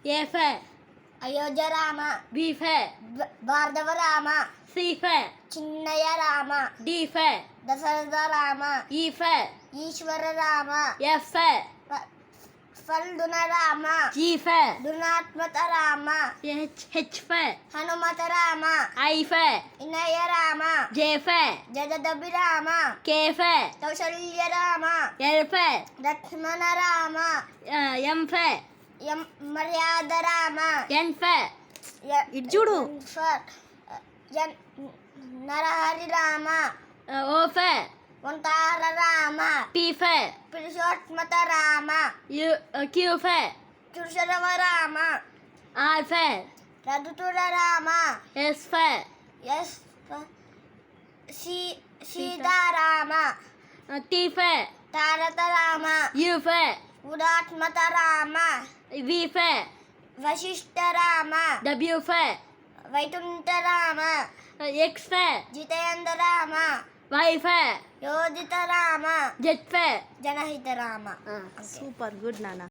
ఏ ఫే అయోధ్య రామ. బి ఫే భార్గవ రామ. సి ఫే చిన్నయ్య రామ. డి ఫే దశరథ రామ. ఈ ఫే ఈశ్వర రామ. ఎఫ్ ఫే ఫల్గుణ రామ. జీ ఫే దునాత్మత రామ. హెచ్ ఫే హనుమత రామ. ఐ ఫే ఇనయ రామ. జే ఫే జగదబి రామ. కే ఫే కౌసల్య రామ. ఎల్ ఫే లక్ష్మణ రామ. ఎం ఫే మర్యాద రామ. ఎన్ ఫే ఇటు చూడు నరహరి రామ. ఓ ఫే వంతార రామ. పి ఫే పురుషోత్మత రామ. క్యూ ఫే చుషరవ రామ. ఆర్ ఫే రఘుతుర రామ. ఎస్ ఫే ఎస్ సీతారామ. టీ ఫే తారక రామ. యూ ఫే ఉదాత్మత రామ. వి ఫే వశిష్ఠ రామ. డబ్ల్యూ ఫే వైకుంఠ రామ. ఎక్స్ ఫే జితేంద్ర రామ. వై ఫే యోజిత రామ. జెడ్ ఫే జనహిత రామ. సూపర్ గుడ్ నాన్న.